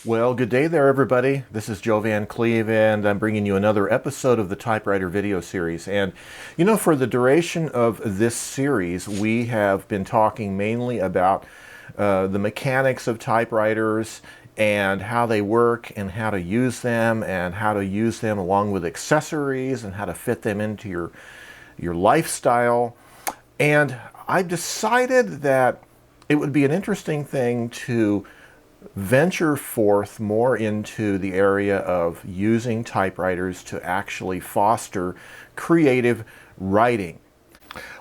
Well, good day there, everybody. This is Joe Van Cleve, and I'm bringing you another episode of the Typewriter video series. And, for the duration of this series, we have been talking mainly about the mechanics of typewriters and how they work and how to use them along with accessories and how to fit them into your lifestyle. And I've decided that it would be an interesting thing to venture forth more into the area of using typewriters to actually foster creative writing.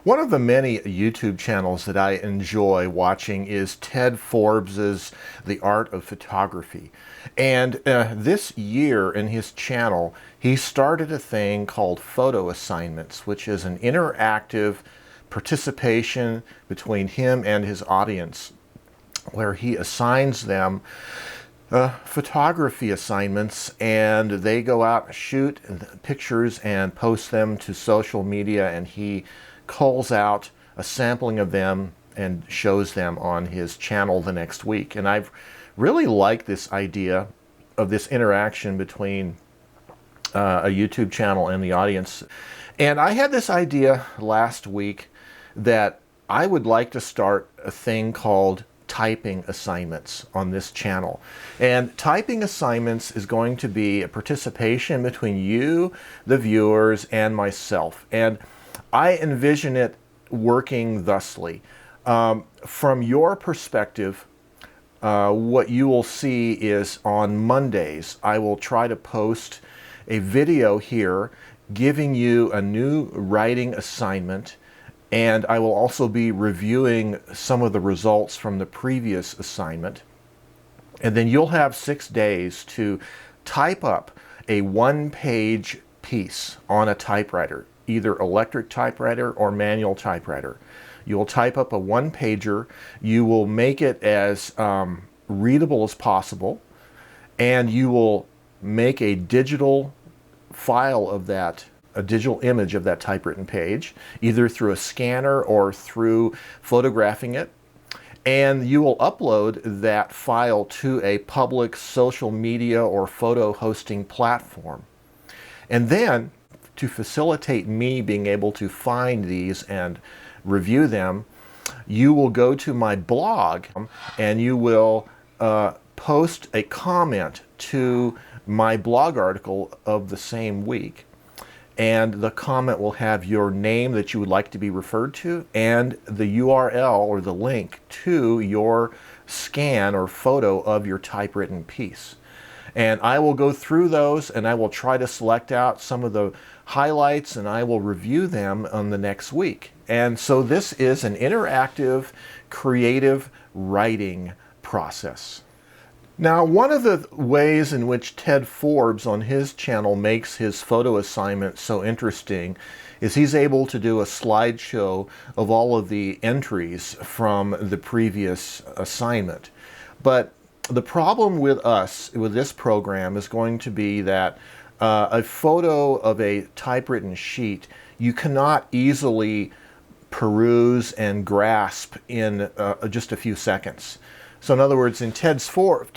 One of the many YouTube channels that I enjoy watching is Ted Forbes's The Art of Photography. And this year in his channel, he started a thing called photo assignments, which is an interactive participation between him and his audience, where he assigns them photography assignments, and they go out and shoot pictures and post them to social media, and he calls out a sampling of them and shows them on his channel the next week. And I've really liked this idea of this interaction between a YouTube channel and the audience. And I had this idea last week that I would like to start a thing called typing assignments on this channel. And typing assignments is going to be a participation between you, the viewers, and myself. And I envision it working thusly. From your perspective, what you will see is on Mondays, I will try to post a video here giving you a new writing assignment, and I will also be reviewing some of the results from the previous assignment. And then you'll have 6 days to type up a one-page piece on a typewriter, either electric typewriter or manual typewriter. You will type up a one-pager. You will make it as readable as possible, and you will make a digital file of that, a digital image of that typewritten page, either through a scanner or through photographing it. And you will upload that file to a public social media or photo hosting platform. And then, to facilitate me being able to find these and review them, you will go to my blog and you will post a comment to my blog article of the same week. And the comment will have your name that you would like to be referred to and the URL or the link to your scan or photo of your typewritten piece. And I will go through those and I will try to select out some of the highlights and I will review them on the next week. And so this is an interactive, creative writing process. Now, one of the ways in which Ted Forbes on his channel makes his photo assignment so interesting is he's able to do a slideshow of all of the entries from the previous assignment. But the problem with us, with this program, is going to be that a photo of a typewritten sheet you cannot easily peruse and grasp in just a few seconds. So in other words, in Ted Forbes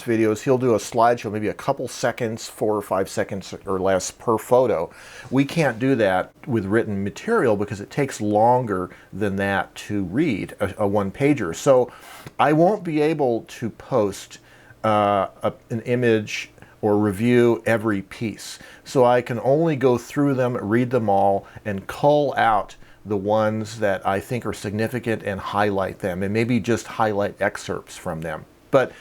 videos, he'll do a slideshow, maybe a couple seconds, 4 or 5 seconds or less per photo. We can't do that with written material because it takes longer than that to read a one-pager. So I won't be able to post an image or review every piece. So I can only go through them, read them all, and cull out the ones that I think are significant and highlight them, and maybe just highlight excerpts from them. But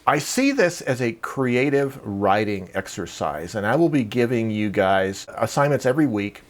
I see this as a creative writing exercise, and I will be giving you guys assignments every week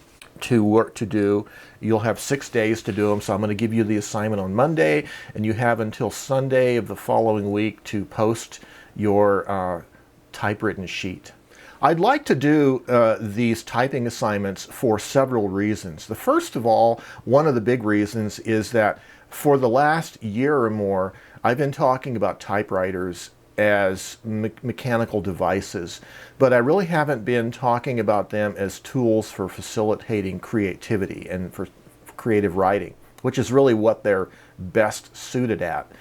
to work to do. You'll have 6 days to do them, so I'm going to give you the assignment on Monday, and you have until Sunday of the following week to post your typewritten sheet. I'd like to do these typing assignments for several reasons. The first of all, one of the big reasons is that for the last year or more, I've been talking about typewriters as mechanical devices, but I really haven't been talking about them as tools for facilitating creativity and for creative writing, which is really what they're best suited at.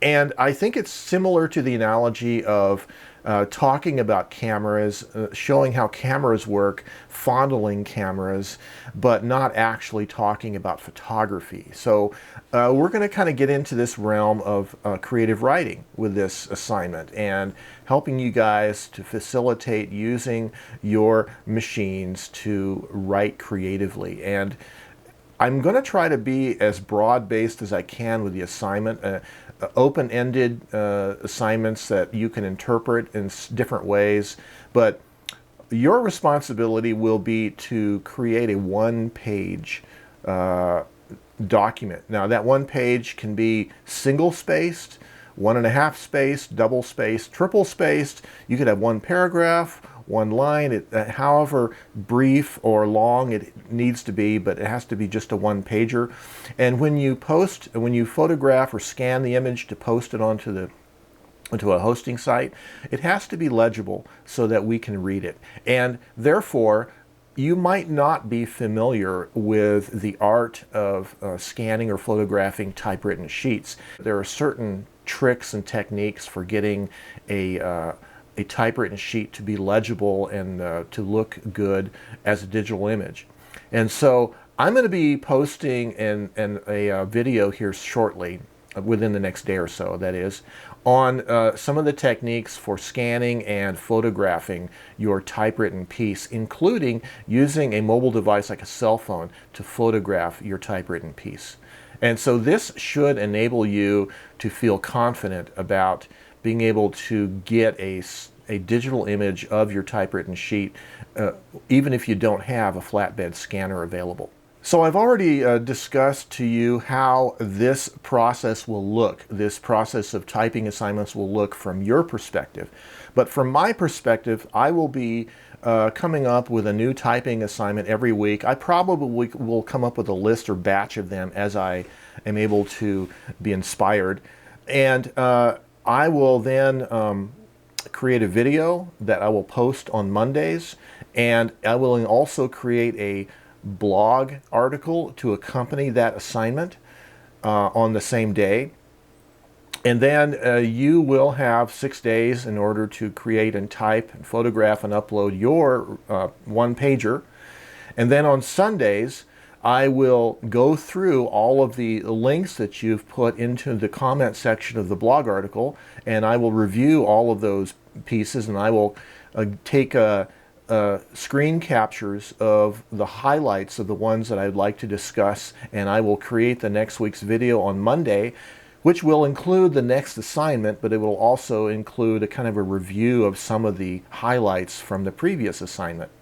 And I think it's similar to the analogy of talking about cameras, showing how cameras work, fondling cameras, but not actually talking about photography. So we're going to kind of get into this realm of creative writing with this assignment and helping you guys to facilitate using your machines to write creatively. And I'm going to try to be as broad-based as I can with the assignment, open-ended assignments that you can interpret in different ways, but your responsibility will be to create a one-page document. Now, that one page can be single-spaced, 1.5 spaced, double-spaced, triple-spaced. You could have one paragraph, one line, however brief or long it needs to be, but it has to be just a one-pager. And when you photograph or scan the image to post it onto a hosting site, it has to be legible so that we can read it. And therefore, you might not be familiar with the art of scanning or photographing typewritten sheets. There are certain tricks and techniques for getting a typewritten sheet to be legible and to look good as a digital image. And so I'm going to be posting a video here shortly, within the next day or so, that is, on some of the techniques for scanning and photographing your typewritten piece, including using a mobile device like a cell phone to photograph your typewritten piece. And so this should enable you to feel confident about being able to get a digital image of your typewritten sheet, even if you don't have a flatbed scanner available. So I've already discussed to you how this process will look. This process of typing assignments will look from your perspective. But from my perspective, I will be coming up with a new typing assignment every week. I probably will come up with a list or batch of them as I am able to be inspired. And I will then create a video that I will post on Mondays, and I will also create a blog article to accompany that assignment on the same day. And then you will have 6 days in order to create and type and photograph and upload your one-pager. And then on Sundays, I will go through all of the links that you've put into the comment section of the blog article, and I will review all of those pieces, and I will take screen captures of the highlights of the ones that I'd like to discuss, and I will create the next week's video on Monday, which will include the next assignment, but it will also include a kind of a review of some of the highlights from the previous assignment.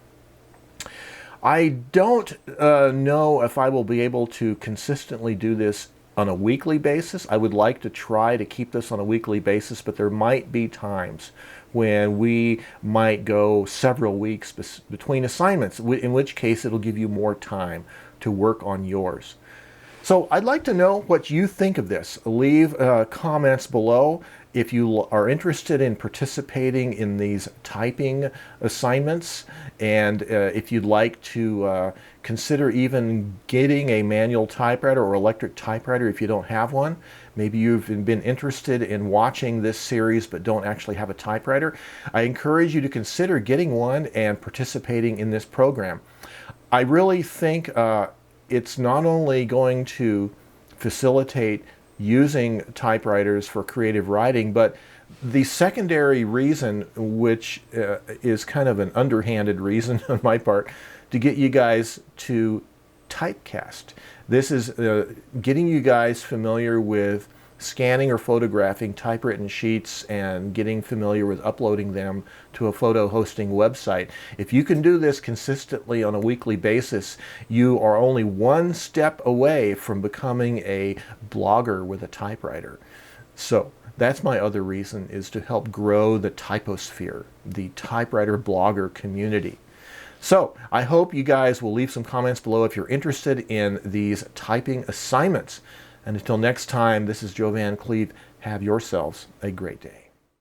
I don't know if I will be able to consistently do this on a weekly basis. I would like to try to keep this on a weekly basis, but there might be times when we might go several weeks between assignments, in which case it'll give you more time to work on yours. So I'd like to know what you think of this. Leave comments below. If you are interested in participating in these typing assignments, and if you'd like to consider even getting a manual typewriter or electric typewriter if you don't have one. Maybe you've been interested in watching this series but don't actually have a typewriter. I encourage you to consider getting one and participating in this program. I really think it's not only going to facilitate using typewriters for creative writing, but the secondary reason, which is kind of an underhanded reason on my part, to get you guys to typecast. This is getting you guys familiar with scanning or photographing typewritten sheets and getting familiar with uploading them to a photo hosting website. If you can do this consistently on a weekly basis, you are only one step away from becoming a blogger with a typewriter. So that's my other reason, is to help grow the typosphere, the typewriter blogger community. So I hope you guys will leave some comments below if you're interested in these typing assignments. And until next time, this is Joe Van Cleve. Have yourselves a great day.